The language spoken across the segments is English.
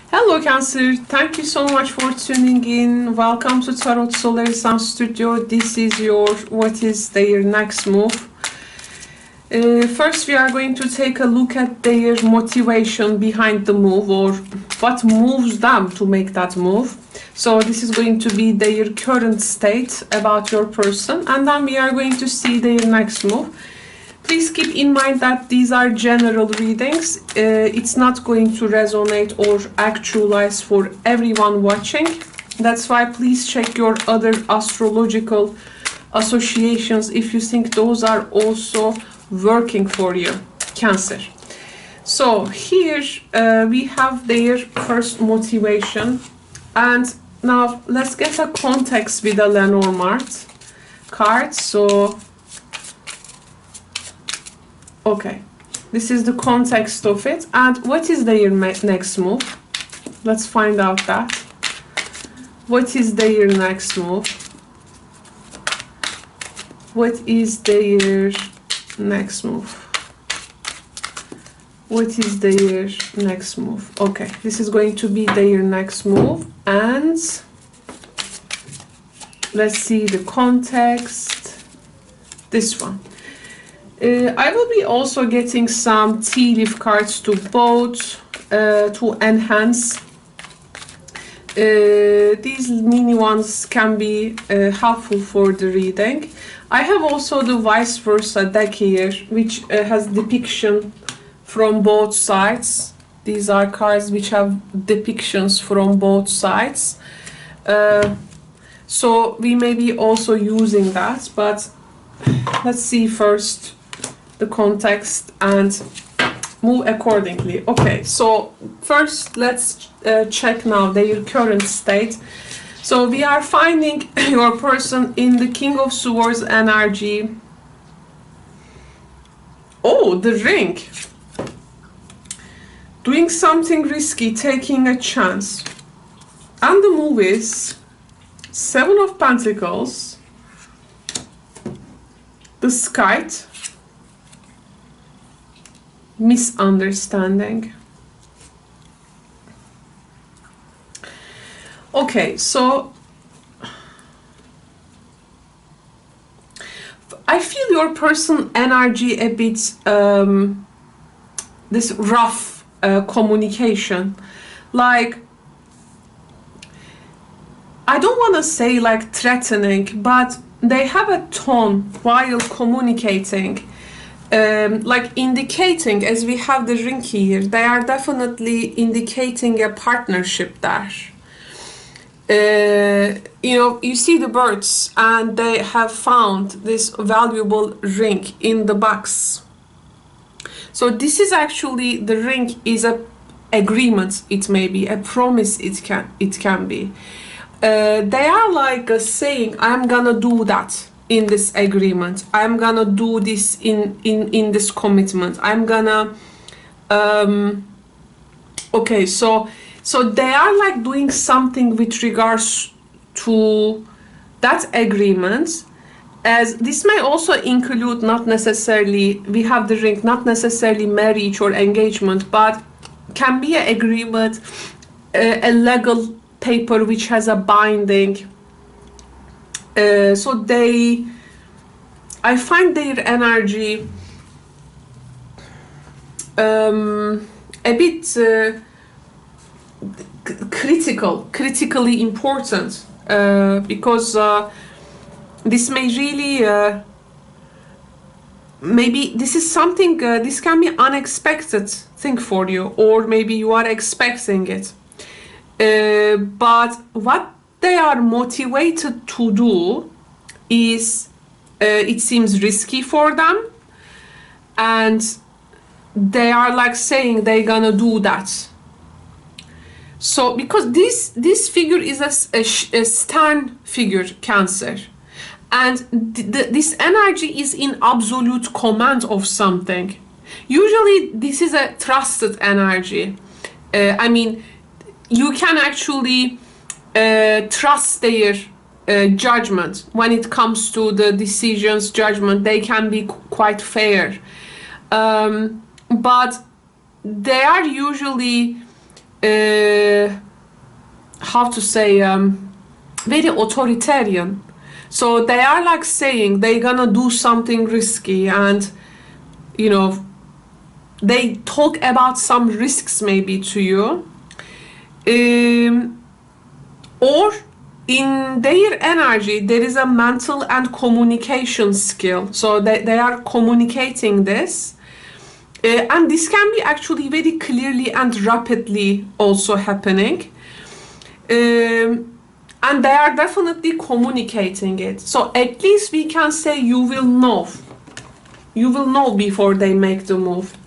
Hello Cancer, thank you so much for tuning in. Welcome to Tarot Solar Sun Studio. This is your what is their next move. First we are going to take a look at their motivation behind the move, or what moves them to make that move. So this is going to be their current state about your person, and then we are going to see their next move. Please keep in mind that these are general readings. It's not going to resonate or actualize for everyone watching. That's why please check your other astrological associations if you think those are also working for you, Cancer. So here we have their first motivation. And now let's get a context with the Lenormand card. So okay, this is the context of it. And what is their next move? Let's find out that. What is their next move? What is their next move? What is their next move? Okay, this is going to be their next move. And let's see the context. This one. I will be also getting some tea leaf cards to both to enhance. These mini ones can be helpful for the reading. I have also the vice versa deck here, which has depiction from both sides. These are cards which have depictions from both sides. So we may be also using that, but let's see first the context and move accordingly. Okay, so first let's check now their current state. So we are finding your person in the King of Swords energy. Oh, the ring. Doing something risky, taking a chance. And the move is Seven of Pentacles, the Skite, misunderstanding. Okay, so I feel your person energy a bit this rough communication, like I don't want to say like threatening, but they have a tone while communicating, like indicating, as we have the ring here, they are definitely indicating a partnership there. You know, you see the birds and they have found this valuable ring in the box. So this is actually, the ring is a agreement, it may be a promise, it can be. They are like saying, I'm gonna do that in this agreement, I'm gonna do this in this commitment, I'm gonna okay, so they are like doing something with regards to that agreement, as this may also include not necessarily, we have the ring, not necessarily marriage or engagement, but can be an agreement, a legal paper which has a binding. So I find their energy a bit critically important, because this may really maybe this is something, this can be unexpected thing for you, or maybe you are expecting it, but what they are motivated to do is it seems risky for them, and they are like saying they're gonna do that. So because this figure is a stern figure, Cancer, and this energy is in absolute command of something. Usually this is a trusted energy. I mean, you can actually trust their judgment when it comes to the decisions, judgment. They can be quite fair, but they are usually how to say, very authoritarian. So they are like saying they're gonna do something risky, and you know, they talk about some risks maybe to you, or in their energy there is a mental and communication skill, so they are communicating this, and this can be actually very clearly and rapidly also happening, and they are definitely communicating it. So at least we can say you will know before they make the move.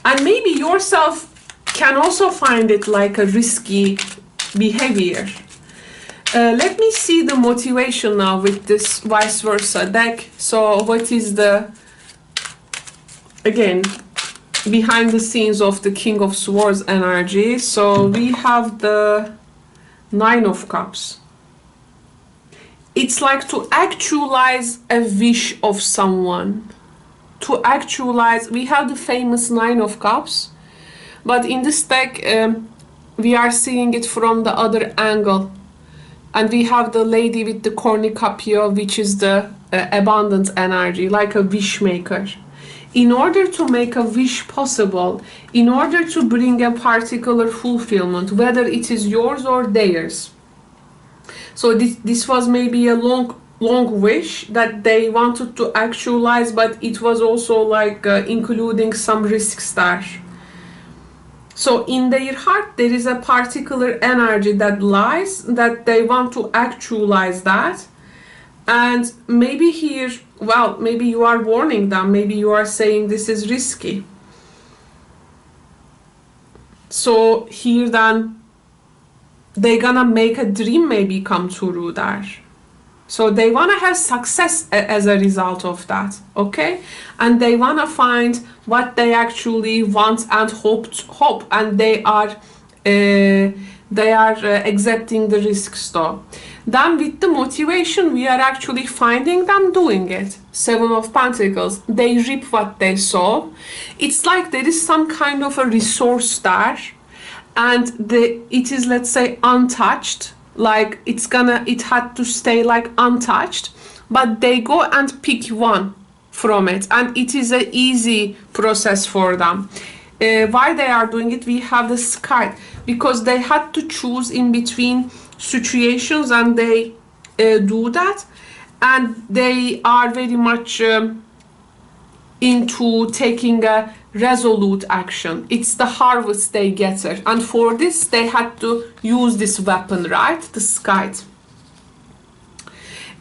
And maybe yourself can also find it like a risky behavior. Let me see the motivation now with this vice versa deck. So what is the, again, behind the scenes of the King of Swords energy? So we have the Nine of Cups. It's like to actualize a wish of someone. To actualize, we have the famous Nine of Cups, but in this deck we are seeing it from the other angle, and we have the lady with the cornucopia, which is the abundant energy, like a wish maker. In order to make a wish possible, in order to bring a particular fulfillment, whether it is yours or theirs. So this was maybe a long wish that they wanted to actualize, but it was also like including some risks there. So in their heart there is a particular energy that lies, that they want to actualize that. And maybe here, well, maybe you are warning them, maybe you are saying this is risky. So here then they're gonna make a dream maybe come true there. So they want to have success as a result of that, okay? And they want to find what they actually want and hope, and they are accepting the risks though. Then with the motivation, we are actually finding them doing it. Seven of Pentacles, they reap what they sow. It's like there is some kind of a resource there, and it is, let's say, untouched. Like it had to stay like untouched, but they go and pick one from it, and it is an easy process for them. Why they are doing it? We have the Sky, because they had to choose in between situations, and they do that, and they are very much into taking a resolute action. It's the harvest they getter, and for this they had to use this weapon, right? The Sky.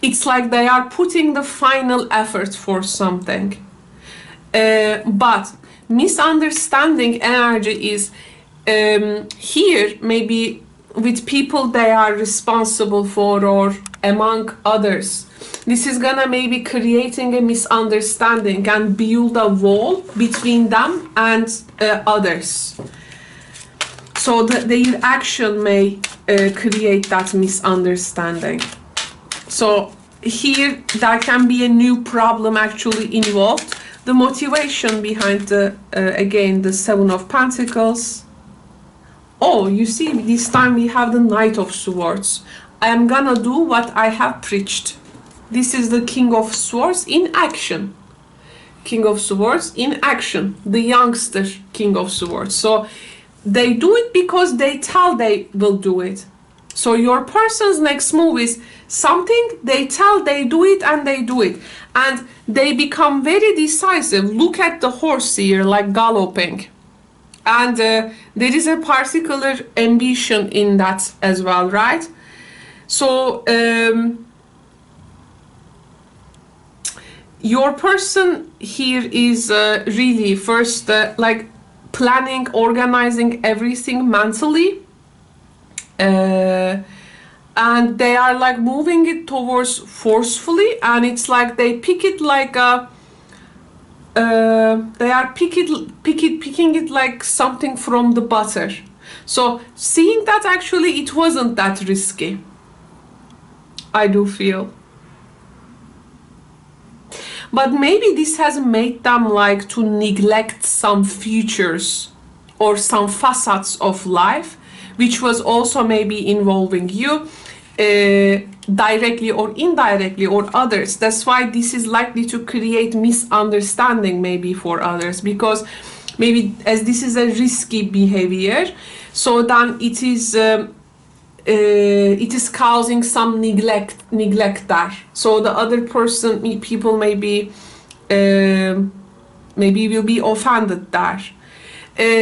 It's like they are putting the final effort for something, but misunderstanding energy is here maybe with people they are responsible for, or among others. This is gonna maybe creating a misunderstanding and build a wall between them and others. So their action may create that misunderstanding. So here there can be a new problem actually involved. The motivation behind the again the Seven of Pentacles. Oh, you see, this time we have the Knight of Swords. I am gonna do what I have preached. This is the King of Swords in action. King of Swords in action. The youngster King of Swords. So they do it because they tell they will do it. So your person's next move is something they tell they do it, and they do it. And they become very decisive. Look at the horse here, like galloping. And there is a particular ambition in that as well, right? So your person here is really first like planning, organizing everything mentally, and they are like moving it towards forcefully, and it's like they pick it like a they are picking it like something from the butter. So seeing that actually it wasn't that risky, I do feel. But maybe this has made them like to neglect some features or some facets of life, which was also maybe involving you directly or indirectly, or others. That's why this is likely to create misunderstanding maybe for others, because maybe as this is a risky behavior, so then it is causing some neglect there. So the other person, people maybe will be offended there.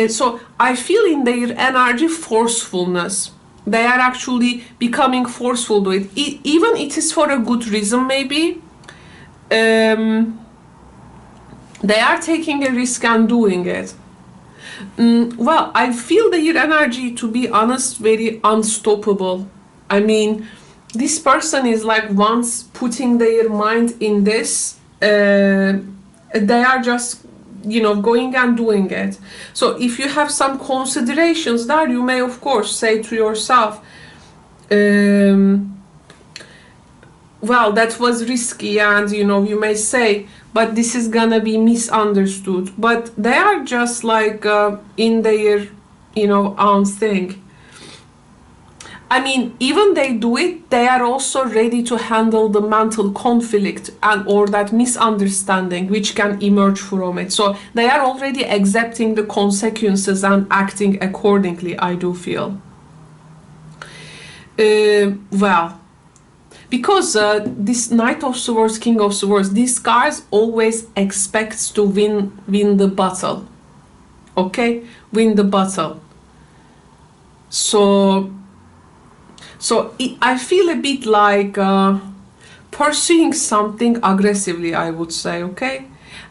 So I feel in their energy forcefulness. They are actually becoming forceful to it. Even it is for a good reason maybe. They are taking a risk and doing it. Well, I feel their energy, to be honest, very unstoppable. I mean, this person is like, once putting their mind in this, they are just, you know, going and doing it. So if you have some considerations there, you may of course say to yourself, well, that was risky, and you know, you may say, but this is gonna be misunderstood. But they are just like in their, you know, own thing. I mean, even they do it, they are also ready to handle the mental conflict and or that misunderstanding which can emerge from it. So they are already accepting the consequences and acting accordingly, I do feel. Well, because this Knight of Swords, King of Swords, these guys always expects to win the battle. Okay, win the battle. So I feel a bit like pursuing something aggressively, I would say, okay?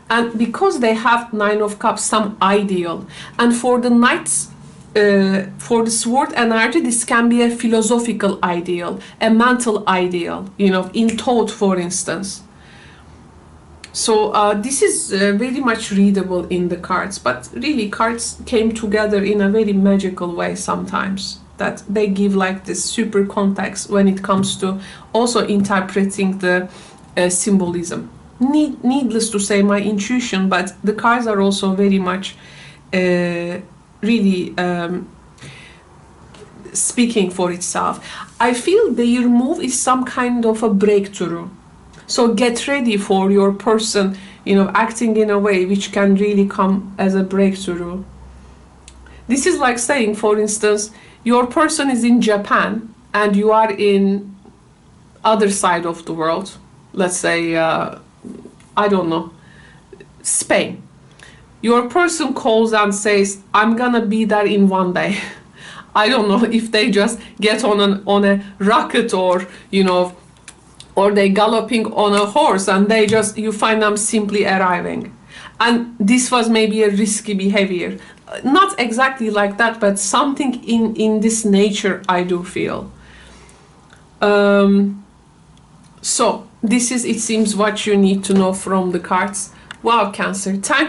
And because they have Nine of Cups, some ideal. And for the Knights, for the sword energy, this can be a philosophical ideal, a mental ideal, you know, in thought, for instance. So this is very much readable in the cards, but really cards came together in a very magical way sometimes, that they give like this super context when it comes to also interpreting the symbolism. Needless to say, my intuition, but the cards are also very much really speaking for itself. I feel their move is some kind of a breakthrough. So get ready for your person, you know, acting in a way which can really come as a breakthrough. This is like saying, for instance, your person is in Japan and you are in other side of the world. Let's say, I don't know, Spain. Your person calls and says, I'm gonna be there in 1 day. I don't know if they just get on a rocket, or, you know, or they galloping on a horse and you find them simply arriving. And this was maybe a risky behavior. Not exactly like that, but something in this nature, I do feel. So this is, it seems, what you need to know from the cards. Wow, Cancer, thank